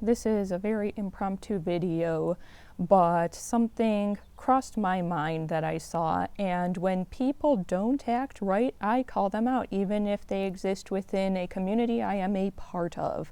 this is a very impromptu video, but something crossed my mind that I saw, and when people don't act right, I call them out, even if they exist within a community I am a part of,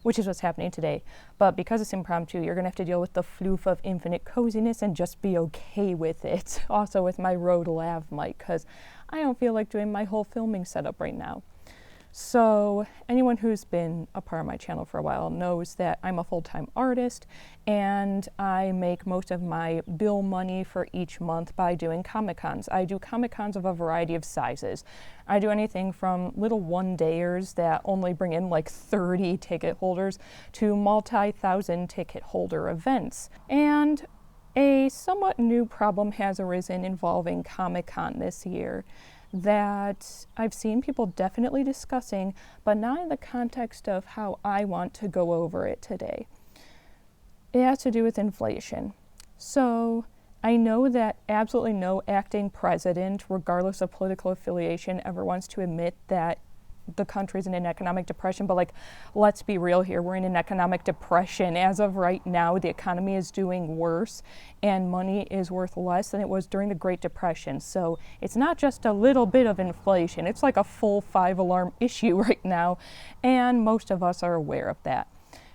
which is what's happening today. But because it's impromptu, you're gonna have to deal with the floof of infinite coziness and just be okay with it. Also with my Rode Lav mic, because I don't feel like doing my whole filming setup right now. So anyone who's been a part of my channel for a while knows that I'm a full-time artist, and I make most of my bill money for each month by doing Comic-Cons. I do Comic-Cons of a variety of sizes. I do anything from little one-dayers that only bring in like 30 ticket holders to multi-thousand ticket holder events. And a somewhat new problem has arisen involving Comic-Con this year that I've seen people definitely discussing, but not in the context of how I want to go over it today. It has to do with inflation. So I know that absolutely no acting president, regardless of political affiliation, ever wants to admit that the country's in an economic depression, but like, let's be real here, we're in an economic depression. As of right now, the economy is doing worse and money is worth less than it was during the Great Depression. So it's not just a little bit of inflation, it's like a full 5-alarm issue right now, and most of us are aware of that.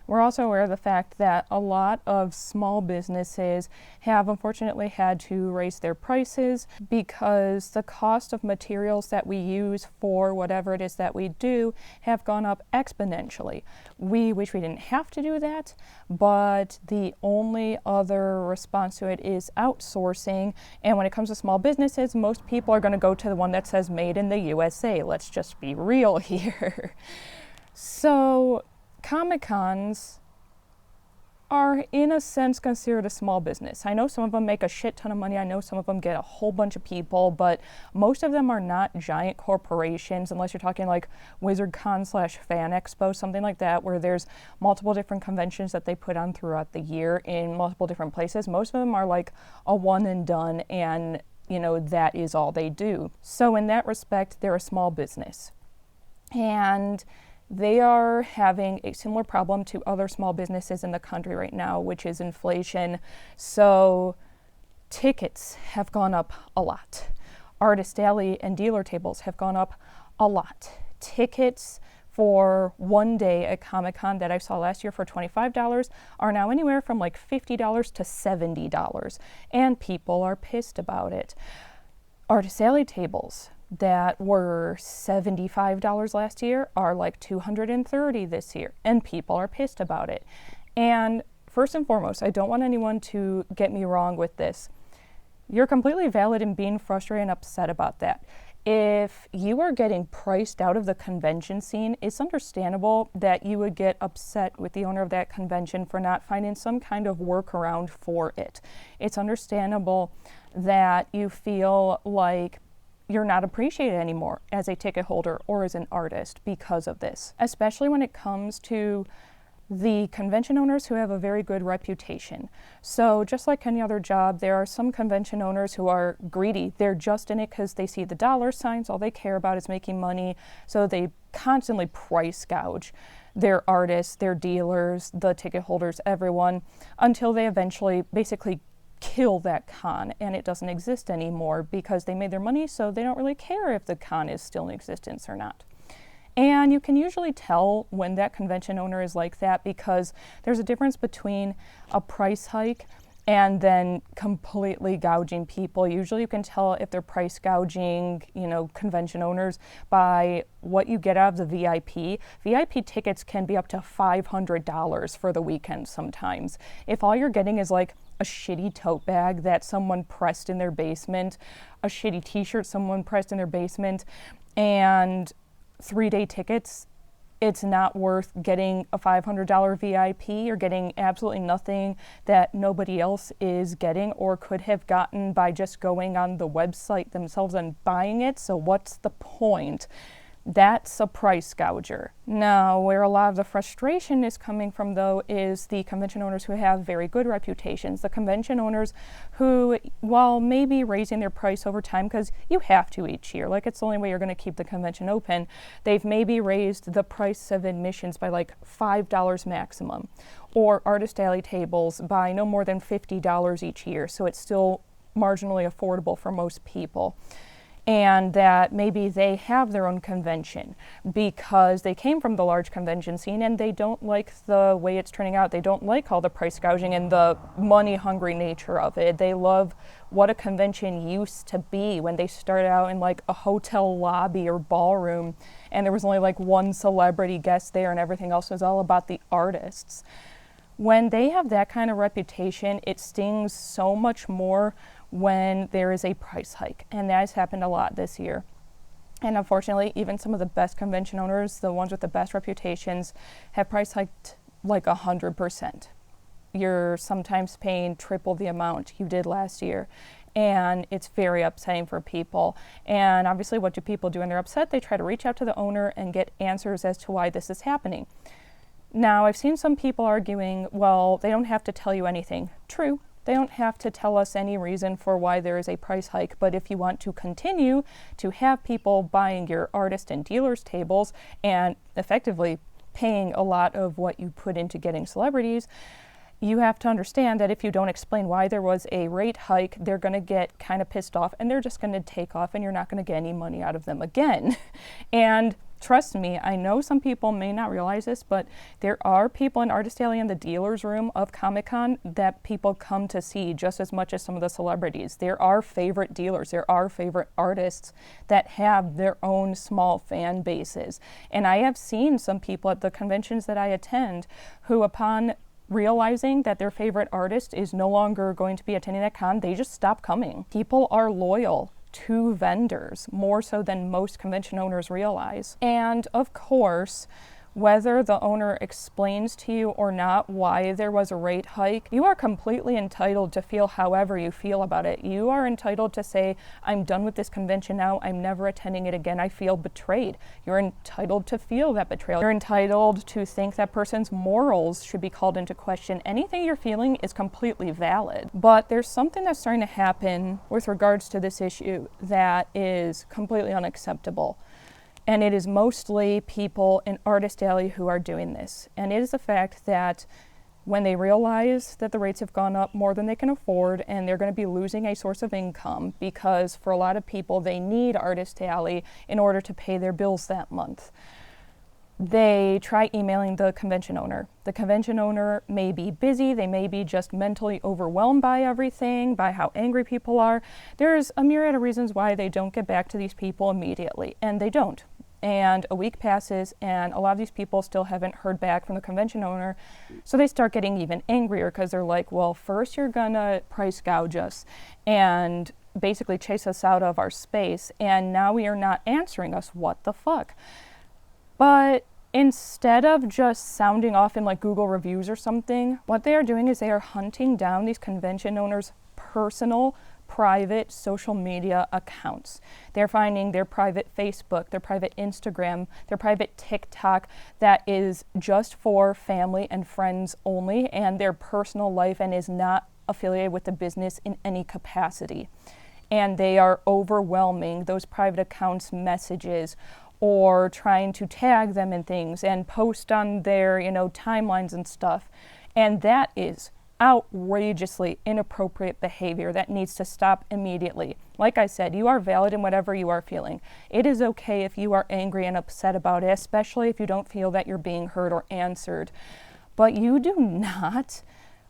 We're also aware of the fact that a lot of small businesses have unfortunately had to raise their prices because the cost of materials that we use for whatever it is that we do have gone up exponentially. We wish we didn't have to do that, but the only other response to it is outsourcing. And when it comes to small businesses, most people are going to go to the one that says made in the USA. Let's just be real here. So Comic-Cons are in a sense considered a small business. I know some of them make a shit ton of money. I know some of them get a whole bunch of people, but most of them are not giant corporations unless you're talking like WizardCon / Fan Expo, something like that, where there's multiple different conventions that they put on throughout the year in multiple different places. Most of them are like a one and done, and you know, that is all they do. So in that respect, they're a small business. And they are having a similar problem to other small businesses in the country right now, which is inflation. So tickets have gone up a lot. Artist alley and dealer tables have gone up a lot. Tickets for one day at Comic-Con that I saw last year for $25 are now anywhere from like $50 to $70, and people are pissed about it. Artist alley tables that were $75 last year are like $230 this year, and people are pissed about it. And first and foremost, I don't want anyone to get me wrong with this. You're completely valid in being frustrated and upset about that. If you are getting priced out of the convention scene, it's understandable that you would get upset with the owner of that convention for not finding some kind of workaround for it. It's understandable that you feel like you're not appreciated anymore as a ticket holder or as an artist because of this, especially when it comes to the convention owners who have a very good reputation. So just like any other job, there are some convention owners who are greedy. They're just in it because they see the dollar signs. All they care about is making money. So they constantly price gouge their artists, their dealers, the ticket holders, everyone, until they eventually basically kill that con and it doesn't exist anymore because they made their money, so they don't really care if the con is still in existence or not. And you can usually tell when that convention owner is like that because there's a difference between a price hike and then completely gouging people. Usually you can tell if they're price gouging, you know, convention owners by what you get out of the VIP. VIP tickets can be up to $500 for the weekend sometimes. If all you're getting is like a shitty tote bag that someone pressed in their basement, a shitty t-shirt someone pressed in their basement, and 3-day tickets, it's not worth getting a $500 VIP. You're getting absolutely nothing that nobody else is getting or could have gotten by just going on the website themselves and buying it. So what's the point? That's a price gouger. Now, where a lot of the frustration is coming from, though, is the convention owners who have very good reputations. The convention owners who, while maybe raising their price over time, because you have to each year, like it's the only way you're going to keep the convention open, they've maybe raised the price of admissions by like $5 maximum, or Artist Alley tables by no more than $50 each year, so it's still marginally affordable for most people. And that maybe they have their own convention because they came from the large convention scene and they don't like the way it's turning out. They don't like all the price gouging and the money-hungry nature of it. They love what a convention used to be when they started out in like a hotel lobby or ballroom and there was only like one celebrity guest there and everything else was all about the artists. When they have that kind of reputation, it stings so much more when there is a price hike, and that has happened a lot this year. And unfortunately, even some of the best convention owners, the ones with the best reputations, have price hiked like 100%. You're sometimes paying triple the amount you did last year, and it's very upsetting for people. And obviously, what do people do when they're upset? They try to reach out to the owner and get answers as to why this is happening. Now, I've seen some people arguing, well, they don't have to tell you anything. True. They don't have to tell us any reason for why there is a price hike, but if you want to continue to have people buying your artist and dealers tables and effectively paying a lot of what you put into getting celebrities, you have to understand that if you don't explain why there was a rate hike, they're going to get kind of pissed off and they're just going to take off and you're not going to get any money out of them again. And trust me, I know some people may not realize this, but there are people in Artist Alley in the dealer's room of Comic-Con that people come to see just as much as some of the celebrities. There are favorite dealers, there are favorite artists that have their own small fan bases. And I have seen some people at the conventions that I attend who, upon realizing that their favorite artist is no longer going to be attending that con, they just stop coming. People are loyal to vendors more so than most convention owners realize. And of course, whether the owner explains to you or not why there was a rate hike, you are completely entitled to feel however you feel about it. You are entitled to say, I'm done with this convention now, I'm never attending it again, I feel betrayed. You're entitled to feel that betrayal. You're entitled to think that person's morals should be called into question. Anything you're feeling is completely valid. But there's something that's starting to happen with regards to this issue that is completely unacceptable. And it is mostly people in Artist Alley who are doing this. And it is the fact that when they realize that the rates have gone up more than they can afford and they're going to be losing a source of income, because for a lot of people they need Artist Alley in order to pay their bills that month, they try emailing the convention owner. The convention owner may be busy, they may be just mentally overwhelmed by everything, by how angry people are. There's a myriad of reasons why they don't get back to these people immediately, and they don't. And a week passes and a lot of these people still haven't heard back from the convention owner, so they start getting even angrier because they're like, well, first you're gonna price gouge us and basically chase us out of our space, and now we are not answering us. What the fuck? But instead of just sounding off in like Google reviews or something, what they are doing is they are hunting down these convention owners' personal, private social media accounts. They're finding their private Facebook, their private Instagram, their private TikTok that is just for family and friends only, and their personal life, and is not affiliated with the business in any capacity. And they are overwhelming those private accounts' messages, or trying to tag them in things and post on their, timelines and stuff. And that is outrageously inappropriate behavior that needs to stop immediately. Like I said, you are valid in whatever you are feeling. It is okay if you are angry and upset about it, especially if you don't feel that you're being heard or answered. But you do not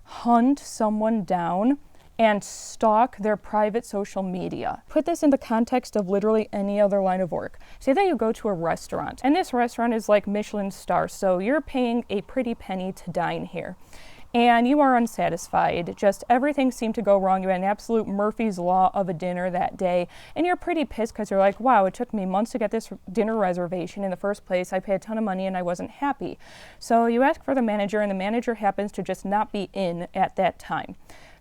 hunt someone down and stalk their private social media. Put this in the context of literally any other line of work. Say that you go to a restaurant, and this restaurant is like Michelin star, so you're paying a pretty penny to dine here. And you are unsatisfied. Just everything seemed to go wrong. You had an absolute Murphy's Law of a dinner that day. And you're pretty pissed because you're like, wow, it took me months to get this dinner reservation in the first place. I paid a ton of money and I wasn't happy. So you ask for the manager, and the manager happens to just not be in at that time.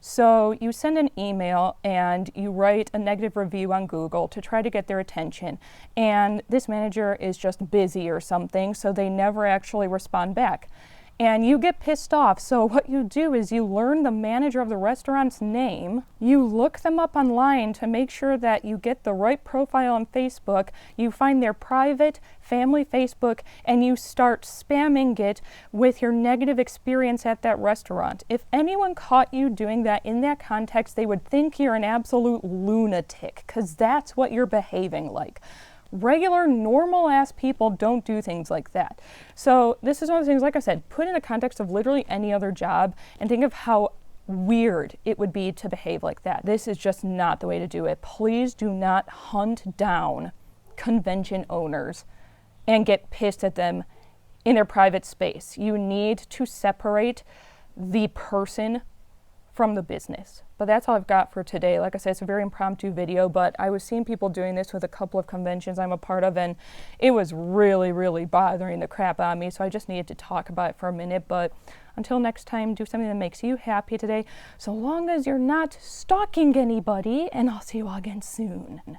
So you send an email and you write a negative review on Google to try to get their attention. And this manager is just busy or something, so they never actually respond back. And you get pissed off. So what you do is you learn the manager of the restaurant's name, you look them up online to make sure that you get the right profile on Facebook, you find their private family Facebook, and you start spamming it with your negative experience at that restaurant. If anyone caught you doing that in that context, they would think you're an absolute lunatic, because that's what you're behaving like. Regular, normal-ass people don't do things like that. So this is one of the things, like I said, put in the context of literally any other job and think of how weird it would be to behave like that. This is just not the way to do it. Please do not hunt down convention owners and get pissed at them in their private space. You need to separate the person from the business. But that's all I've got for today. Like I said, it's a very impromptu video, but I was seeing people doing this with a couple of conventions I'm a part of, and it was really, really bothering the crap out of me, so I just needed to talk about it for a minute. But until next time, do something that makes you happy today, so long as you're not stalking anybody, and I'll see you all again soon.